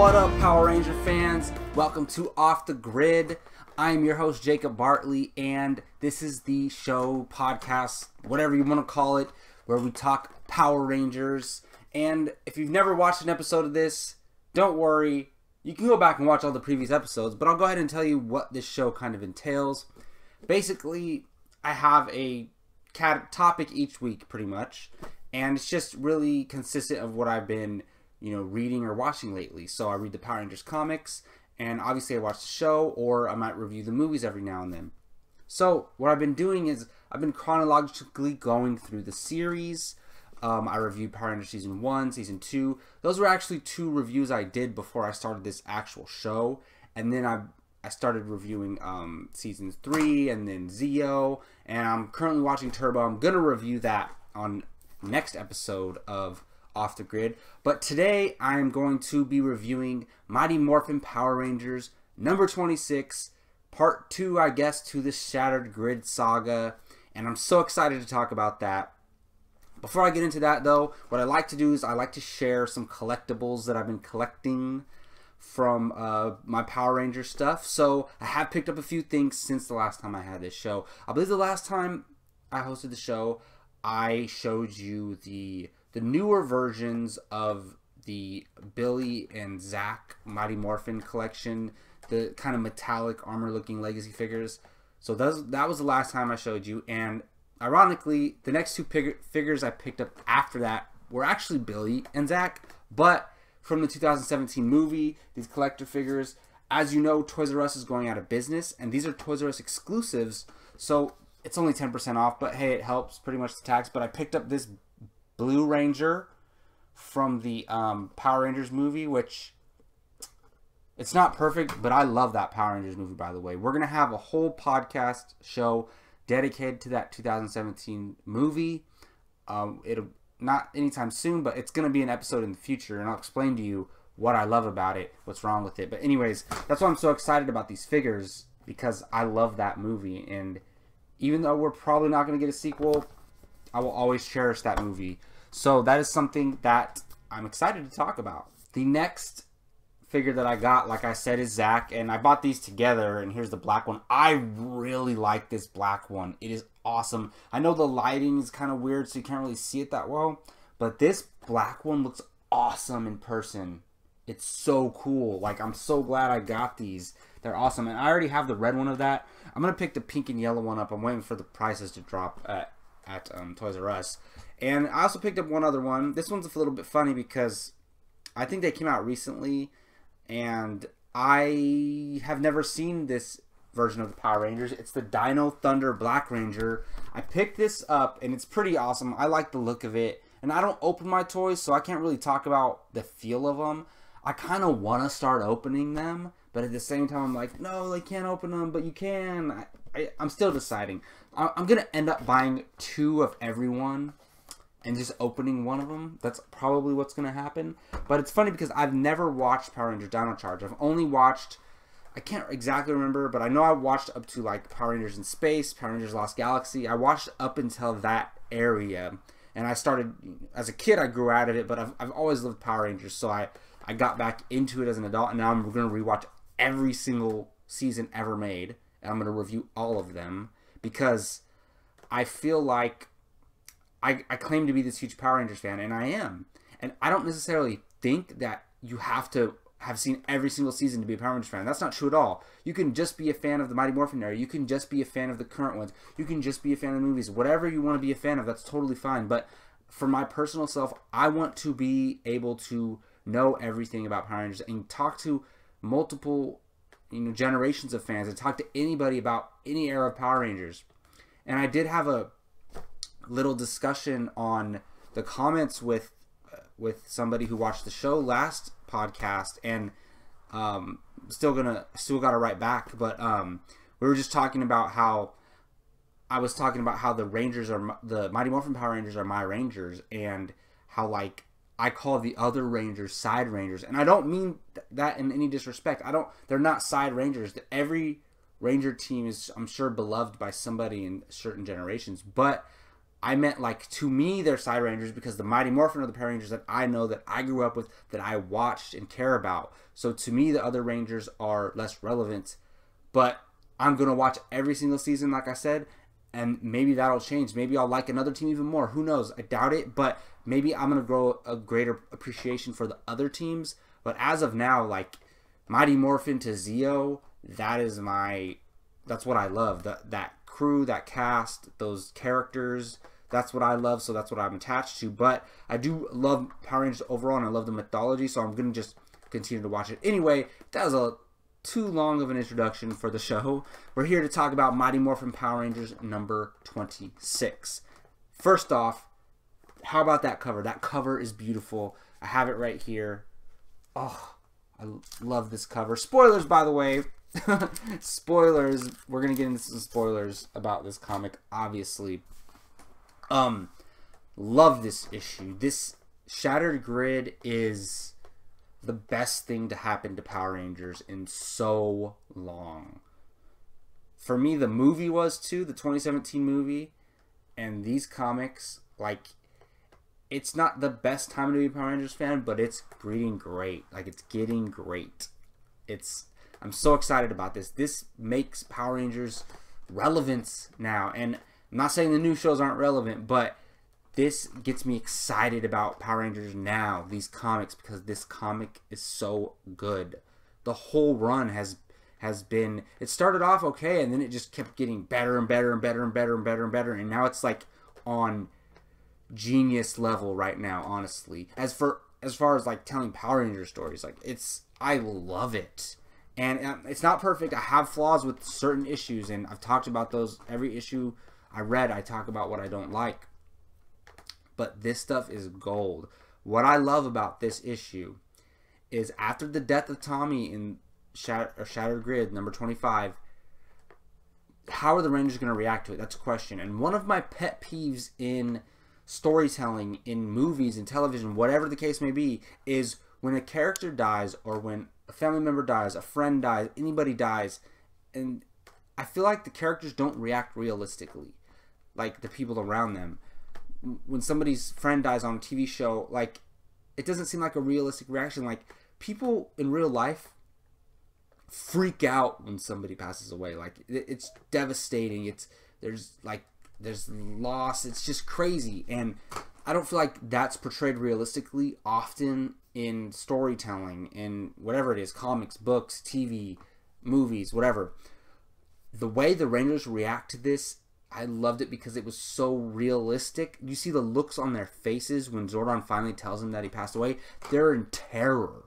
What up, Power Ranger fans? Welcome to Off the Grid. I'm your host, Jacob Bartley, and this is the show, podcast, whatever you want to call it, where we talk Power Rangers. And if you've never watched an episode of this, don't worry. You can go back and watch all the previous episodes, but I'll go ahead and tell you what this show kind of entails. Basically, I have a topic each week, pretty much, and it's just really consistent of what I've been reading or watching lately. So I read the Power Rangers comics, and obviously I watch the show, or I might review the movies every now and then. So what I've been doing is I've been chronologically going through the series. I reviewed Power Rangers Season 1, Season 2. Those were actually two reviews I did before I started this actual show. And then I started reviewing Season 3 and then Zeo. And I'm currently watching Turbo. I'm going to review that on next episode of Off the Grid. But today I'm going to be reviewing Mighty Morphin Power Rangers number 26, part 2, I guess, to the Shattered Grid saga. And I'm so excited to talk about that. Before I get into that, though, what I like to do is I like to share some collectibles that I've been collecting from my Power Ranger stuff. So I have picked up a few things since the last time I had this show. I believe the last time I hosted the show, I showed you the newer versions of the Billy and Zach Mighty Morphin collection, the kind of metallic armor-looking legacy figures. So that was the last time I showed you, and ironically, the next two figures I picked up after that were actually Billy and Zach, but from the 2017 movie, these collector figures. As you know, Toys R Us is going out of business, and these are Toys R Us exclusives, so it's only 10% off, but hey, it helps pretty much the tax. But I picked up this Blue Ranger from the Power Rangers movie, which it's not perfect, but I love that Power Rangers movie, by the way. We're going to have a whole podcast show dedicated to that 2017 movie. It'll not anytime soon, but it's going to be an episode in the future, and I'll explain to you what I love about it, what's wrong with it. But anyways, that's why I'm so excited about these figures, because I love that movie, and even though we're probably not going to get a sequel, I will always cherish that movie. So that is something that I'm excited to talk about. The next figure that I got, like I said, is Zach, and I bought these together, and here's the black one. I really like this black one. It is awesome. I know the lighting is kind of weird, so you can't really see it that well, but this black one looks awesome in person. It's so cool. Like, I'm so glad I got these. They're awesome, and I already have the red one of that. I'm going to pick the pink and yellow one up. I'm waiting for the prices to drop at Toys R Us. And I also picked up one other one. This one's a little bit funny because I think they came out recently, and I have never seen this version of the Power Rangers. It's the Dino Thunder Black Ranger. I picked this up, and it's pretty awesome. I like the look of it, and I don't open my toys, so I can't really talk about the feel of them. I kind of want to start opening them, but at the same time, I'm like, no, they can't open them, but you can. I'm still deciding. I'm going to end up buying 2 of every one and just opening one of them. That's probably what's going to happen. But it's funny because I've never watched Power Rangers Dino Charge. I've only watched, I can't exactly remember, but I know I watched up to like Power Rangers in Space, Power Rangers Lost Galaxy. I watched up until that area. And I started, as a kid, I grew out of it, but I've always loved Power Rangers. So I got back into it as an adult, and now I'm going to rewatch every single season ever made. And I'm going to review all of them because I feel like I claim to be this huge Power Rangers fan, and I am. And I don't necessarily think that you have to have seen every single season to be a Power Rangers fan. That's not true at all. You can just be a fan of the Mighty Morphin era. You can just be a fan of the current ones. You can just be a fan of the movies. Whatever you want to be a fan of, that's totally fine. But for my personal self, I want to be able to know everything about Power Rangers and talk to multiple generations of fans and talk to anybody about any era of Power Rangers. And I did have a little discussion on the comments with somebody who watched the show last podcast, and still gotta write back, but we were just talking about how I was talking about how the Rangers are the Mighty Morphin Power Rangers are my Rangers, and how like I call the other Rangers side Rangers, and I don't mean that in any disrespect. They're not side Rangers. Every Ranger team is, I'm sure, beloved by somebody in certain generations, but I meant like, to me, they're side Rangers because the Mighty Morphin are the Power Rangers that I know, that I grew up with, that I watched and care about. So to me, the other Rangers are less relevant. But I'm going to watch every single season, like I said, and maybe that'll change. Maybe I'll like another team even more. Who knows? I doubt it, but maybe I'm going to grow a greater appreciation for the other teams. But as of now, like, Mighty Morphin to Zeo, that's what I love. That crew, that cast, those characters, that's what I love, so that's what I'm attached to. But I do love Power Rangers overall, and I love the mythology, so I'm going to just continue to watch it. Anyway, that was too long of an introduction for the show. We're here to talk about Mighty Morphin Power Rangers number 26. First off, how about that cover? That cover is beautiful. I have it right here. Oh, I love this cover. Spoilers, by the way. Spoilers. We're going to get into some spoilers about this comic, obviously. Love this issue. This Shattered Grid is the best thing to happen to Power Rangers in so long. For me, the movie was too, the 2017 movie, and these comics, like, it's not the best time to be a Power Rangers fan, but it's getting great. Like, it's getting great. I'm so excited about this. This makes Power Rangers relevant now, and I'm not saying the new shows aren't relevant, but this gets me excited about Power Rangers now, these comics, because this comic is so good. The whole run has been, it started off okay, and then it just kept getting better and better and better and better and better and better, and now it's like on genius level right now, honestly. As far as like telling Power Ranger stories, like, I love it. And it's not perfect. I have flaws with certain issues, and I've talked about those. Every issue I read, I talk about what I don't like. But this stuff is gold. What I love about this issue is, after the death of Tommy in Shattered Grid number 25, how are the Rangers going to react to it? That's a question. And one of my pet peeves in storytelling, in movies and television, whatever the case may be, is when a character dies, or when a family member dies, a friend dies, anybody dies, and I feel like the characters don't react realistically, like the people around them. When somebody's friend dies on a TV show, like, it doesn't seem like a realistic reaction. Like, people in real life freak out when somebody passes away. Like, it's devastating. There's loss. It's just crazy, and I don't feel like that's portrayed realistically often in storytelling, in whatever it is, comics, books, TV, movies, whatever. The way the Rangers react to this, I loved it because it was so realistic. You see the looks on their faces when Zordon finally tells them that he passed away. They're in terror.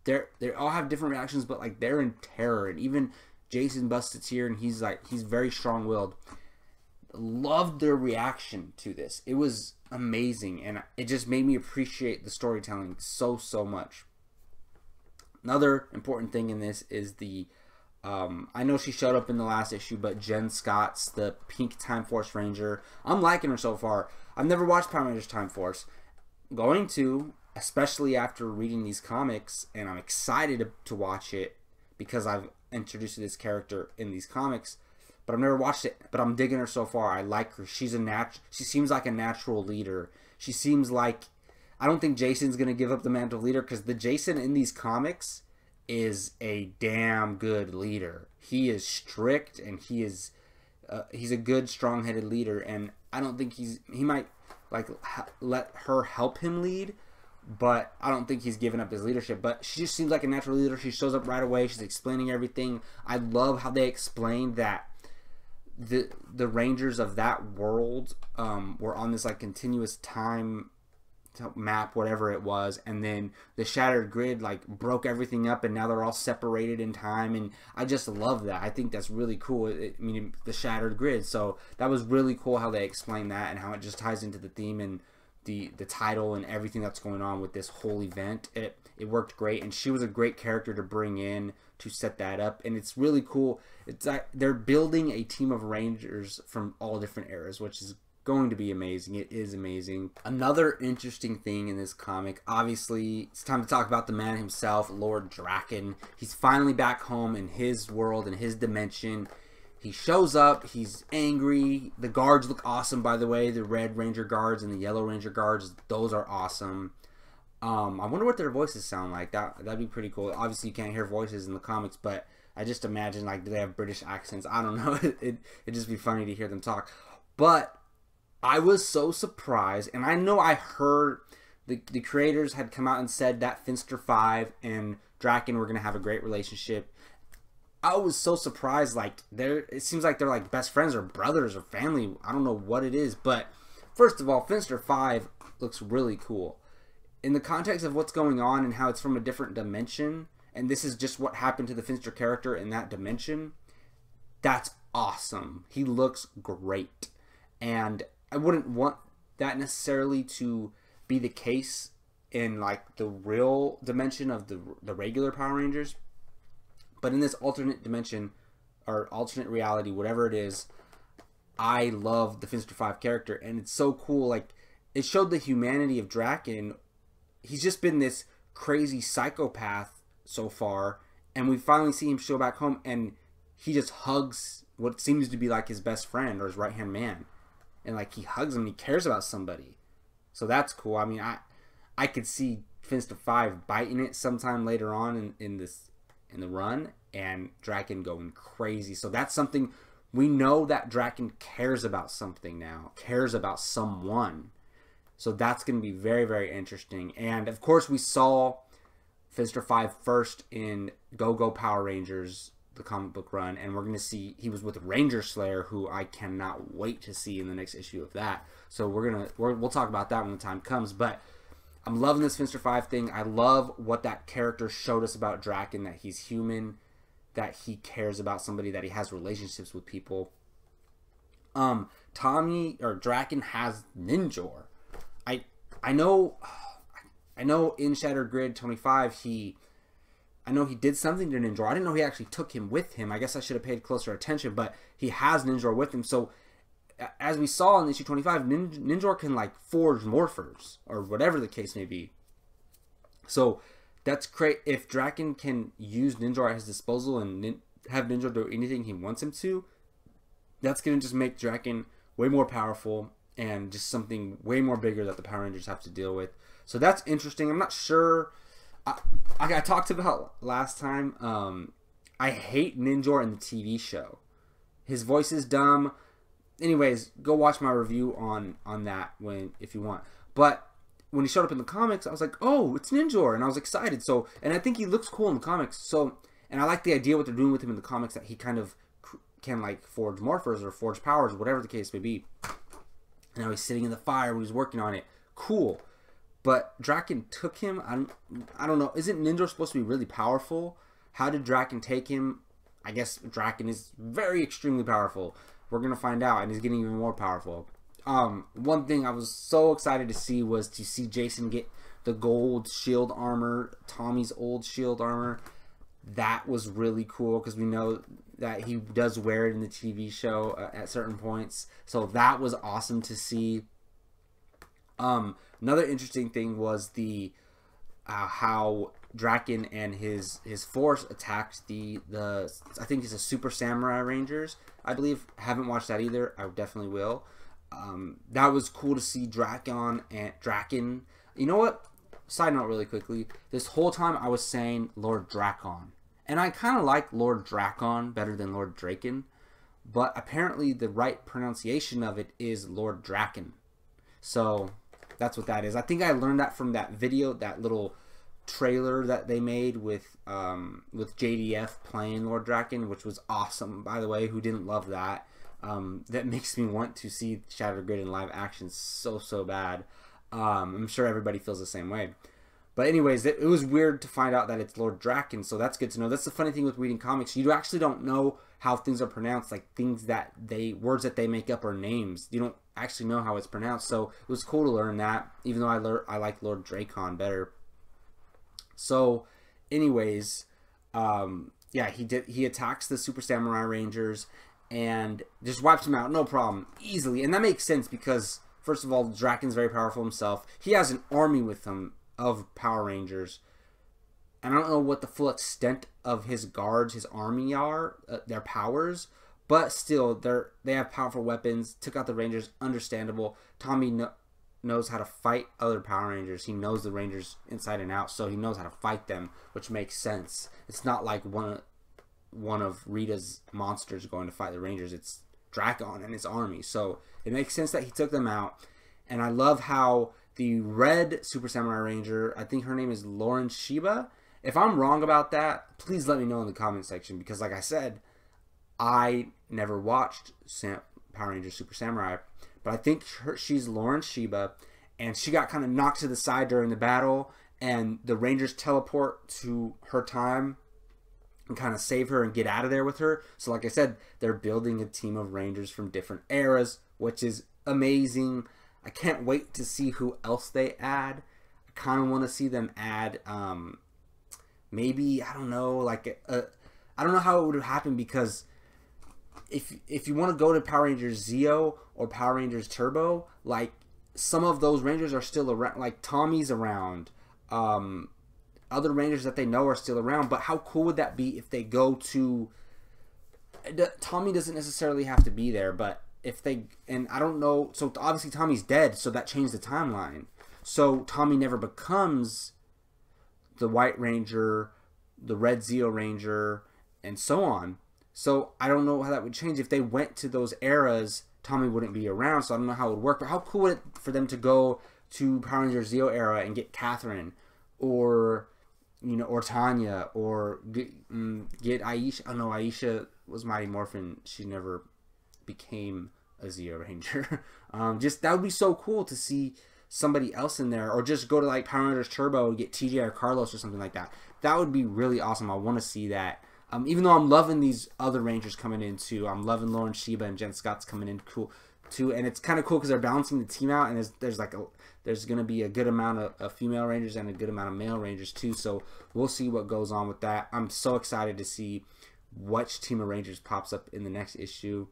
They all have different reactions, but like, they're in terror. And even Jason busts a tear, and he's very strong-willed. Loved their reaction to this. It was amazing, and it just made me appreciate the storytelling so much. Another important thing in this is the I know she showed up in the last issue, but Jen Scott's the Pink Time Force Ranger. I'm liking her so far. I've never watched Power Rangers Time Force. Going to, especially after reading these comics, and I'm excited to watch it because I've introduced to this character in these comics, but I've never watched it. But I'm digging her so far. I like her. She seems like a natural leader. She seems like, I don't think Jason's gonna give up the mantle of leader, because the Jason in these comics is a damn good leader. He is strict, and he's a good, strong-headed leader, and I don't think he might like let her help him lead, but I don't think he's given up his leadership. But she just seems like a natural leader. She shows up right away. She's explaining everything. I love how they explained that the Rangers of that world were on this like continuous time map, whatever it was, and then the Shattered Grid like broke everything up, and now they're all separated in time, and I just love that. I think that's really cool. I mean, the Shattered Grid, so that was really cool how they explained that, and how it just ties into the theme and the title and everything that's going on with this whole event. It worked great, and she was a great character to bring in to set that up, and it's really cool. It's like they're building a team of Rangers from all different eras, which is going to be amazing. It is amazing. Another interesting thing in this comic, obviously, it's time to talk about the man himself, Lord Draken. He's finally back home in his world, in his dimension. he shows up. He's angry. The guards look awesome, by the way. The Red Ranger guards and the Yellow Ranger guards, those are awesome. I wonder what their voices sound like. That'd be pretty cool. Obviously, you can't hear voices in the comics, but I just imagine, like, do they have British accents? I don't know. It'd just be funny to hear them talk. But I was so surprised, and I know I heard the creators had come out and said that Finster 5 and Draken were going to have a great relationship. I was so surprised. Like, it seems like they're like best friends or brothers or family. I don't know what it is, but first of all, Finster 5 looks really cool in the context of what's going on and how it's from a different dimension, and this is just what happened to the Finster character in that dimension. That's awesome. He looks great, and I wouldn't want that necessarily to be the case in like the real dimension of the regular Power Rangers, but in this alternate dimension or alternate reality, whatever it is, I love the Finster 5 character, and it's so cool. Like, it showed the humanity of Draken. He's just been this crazy psychopath so far, and we finally see him show back home, and he just hugs what seems to be like his best friend or his right hand man, and like he hugs him. He cares about somebody, so that's cool. I mean, I could see Finster 5 biting it sometime later on in the run, and Draken going crazy. So that's something we know, that Draken cares about something now, cares about someone. So that's going to be very, very interesting. And of course, we saw Finster 5 first in Go-Go Power Rangers, the comic book run, and we're going to see he was with Ranger Slayer, who I cannot wait to see in the next issue of that. So we'll talk about that when the time comes. But I'm loving this Finster 5 thing. I love what that character showed us about Draken, that he's human, that he cares about somebody, that he has relationships with people. Draken has Ninjor. I know in Shattered Grid 25 I know he did something to Ninjor. I didn't know he actually took him with him. I guess I should have paid closer attention, but he has Ninjor with him. So as we saw in issue 25, Ninjor can like forge morphers or whatever the case may be. So that's great. If Draken can use Ninjor at his disposal and have Ninjor do anything he wants him to, that's going to just make Draken way more powerful and just something way more bigger that the Power Rangers have to deal with. So that's interesting. I'm not sure. I talked about last time. I hate Ninjor in the TV show. His voice is dumb. Anyways, go watch my review on that if you want. But when he showed up in the comics, I was like, oh, it's Ninjor, and I was excited. So, and I think he looks cool in the comics. So, and I like the idea what they're doing with him in the comics, that he kind of can like forge morphers or forge powers, whatever the case may be. And now he's sitting in the fire when he's working on it. Cool. But Draken took him. I don't know. Isn't Ninjor supposed to be really powerful? How did Draken take him? I guess Draken is very extremely powerful. We're going to find out, and he's getting even more powerful. One thing I was so excited to see was to see Jason get the gold shield armor, Tommy's old shield armor. That was really cool because we know that he does wear it in the TV show at certain points. So that was awesome to see. Another interesting thing was the how Draken and his force attacked the I think it's a Super Samurai Rangers. I believe. Haven't watched that either. I definitely will. That was cool to see Draken. You know what? Side note really quickly. This whole time I was saying Lord Drakon. And I kind of like Lord Drakon better than Lord Draken. But apparently the right pronunciation of it is Lord Draken. So that's what that is. I think I learned that from that video, that little trailer that they made with JDF playing Lord Draken, which was awesome, by the way. Who didn't love that? That makes me want to see Shattered Grid in live action so bad. I'm sure everybody feels the same way. But anyways, it was weird to find out that it's Lord Draken, so that's good to know. That's the funny thing with reading comics. You actually don't know how things are pronounced, like words that they make up are names. You don't actually know how it's pronounced, so it was cool to learn that, even though I like Lord Drakon better. So, anyways, yeah, he attacks the Super Samurai Rangers and just wipes them out, no problem, easily. And that makes sense because, first of all, Draken's very powerful himself. He has an army with him of Power Rangers, and I don't know what the full extent of his guards, his army are, their powers, but still, they have powerful weapons. Took out the Rangers, understandable. Tommy knows how to fight other Power Rangers. He knows the Rangers inside and out, so he knows how to fight them, which makes sense. It's not like one of Rita's monsters going to fight the Rangers. It's Dracon and his army, so it makes sense that he took them out. And I love how the red Super Samurai Ranger, I think her name is Lauren Shiba. If I'm wrong about that, please let me know in the comment section, because like I said, I never watched Power Rangers Super Samurai, but I think she's Lauren Shiba, and she got kind of knocked to the side during the battle, and the Rangers teleport to her time and kind of save her and get out of there with her. So like I said, they're building a team of Rangers from different eras, which is amazing. I can't wait to see who else they add. I kind of want to see them add, maybe, I don't know, like, I don't know how it would happen, because if you want to go to Power Rangers Zeo or Power Rangers Turbo, like, some of those Rangers are still around, like Tommy's around, other Rangers that they know are still around, but how cool would that be if they go to, Tommy doesn't necessarily have to be there, but if they, and I don't know, so obviously Tommy's dead, so that changed the timeline. So Tommy never becomes the White Ranger, the Red Zeo Ranger, and so on. So I don't know how that would change. If they went to those eras, Tommy wouldn't be around, so I don't know how it would work. But how cool would it for them to go to Power Rangers Zeo era and get Catherine, or, you know, or Tanya, or get Aisha. Oh no, Aisha was Mighty Morphin. She never became a Zeo Ranger. Just, that would be so cool to see somebody else in there, or just go to like Power Rangers Turbo and get TJ or Carlos or something like that. That would be really awesome. I want to see that. Even though I'm loving these other Rangers coming in too. I'm loving Lauren Shiba and Jen Scott's coming in cool too, and it's kind of cool because they're balancing the team out, and there's going to be a good amount of female Rangers and a good amount of male Rangers too. So we'll see what goes on with that. I'm so excited to see which team of Rangers pops up in the next issue.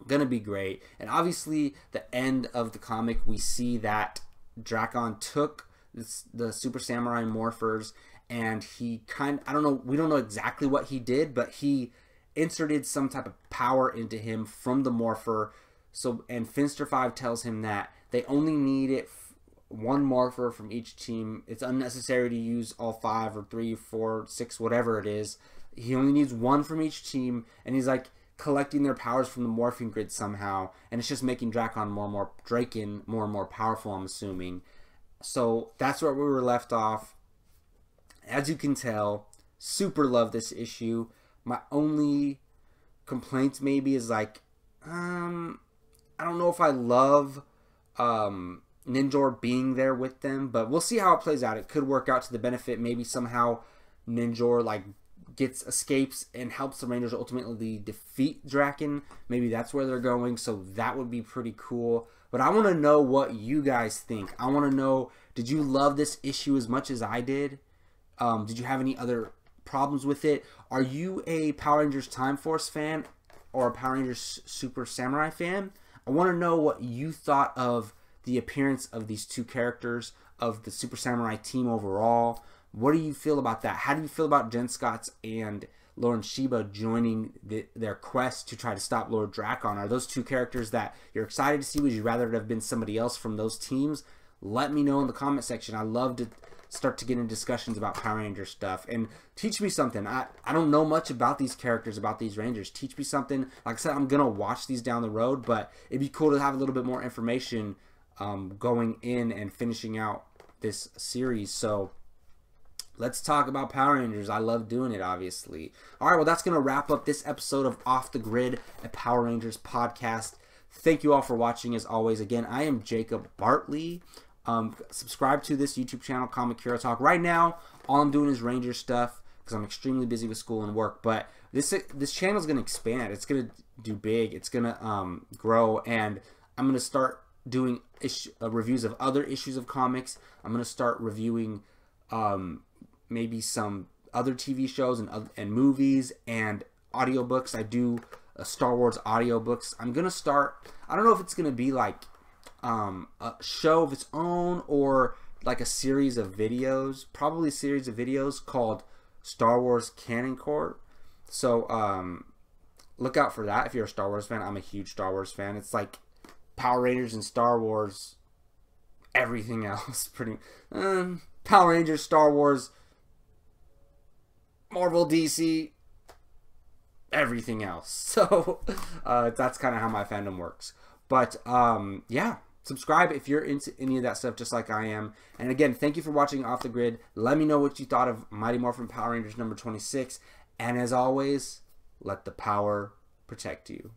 Gonna be great. And obviously the end of the comic, we see that Dracon took the Super Samurai Morphers, and he I don't know, we don't know exactly what he did, but he inserted some type of power into him from the Morpher. So, and Finster 5 tells him that they only need one Morpher from each team. It's unnecessary to use all 5 or 3, 4, 6, whatever it is. He only needs one from each team, and he's like collecting their powers from the morphing grid somehow, and it's just making Dracon more and more powerful, I'm assuming. So that's where we were left off. As you can tell, super love this issue. My only complaint maybe is like, I don't know if I love Ninjor being there with them, but we'll see how it plays out. It could work out to the benefit. Maybe somehow Ninjor like escapes and helps the Rangers ultimately defeat Draken. Maybe that's where they're going, so that would be pretty cool. But I want to know what you guys think. I want to know, did you love this issue as much as I did? Did you have any other problems with it? Are you a Power Rangers Time Force fan or a Power Rangers Super Samurai fan? I want to know what you thought of the appearance of these two characters, of the Super Samurai team overall. What do you feel about that? How do you feel about Jen Scotts and Lauren Shiba joining their quest to try to stop Lord Dracon? Are those two characters that you're excited to see? Would you rather it have been somebody else from those teams? Let me know in the comment section. I love to start to get in discussions about Power Ranger stuff, and teach me something. I don't know much about these characters, about these Rangers. Teach me something. Like I said, I'm gonna watch these down the road, but it'd be cool to have a little bit more information going in and finishing out this series. So let's talk about Power Rangers. I love doing it, obviously. All right, well, that's going to wrap up this episode of Off the Grid, a Power Rangers podcast. Thank you all for watching, as always. Again, I am Jacob Bartley. Subscribe to this YouTube channel, Comic Hero Talk. Right now, all I'm doing is Ranger stuff because I'm extremely busy with school and work. But this channel is going to expand. It's going to do big. It's going to grow, and I'm going to start doing reviews of other issues of comics. I'm going to start reviewing maybe some other TV shows and movies and audiobooks. I do Star Wars audiobooks. I'm going to start, I don't know if it's going to be like a show of its own or like a series of videos, probably a series of videos called Star Wars Canon Court. So look out for that if you're a Star Wars fan. I'm a huge Star Wars fan. It's like Power Rangers and Star Wars, everything else. Power Rangers, Star Wars, Marvel, DC, everything else. So that's kind of how my fandom works. But yeah, subscribe if you're into any of that stuff just like I am. And again, thank you for watching Off the Grid. Let me know what you thought of Mighty Morphin Power Rangers number 26. And as always, let the power protect you.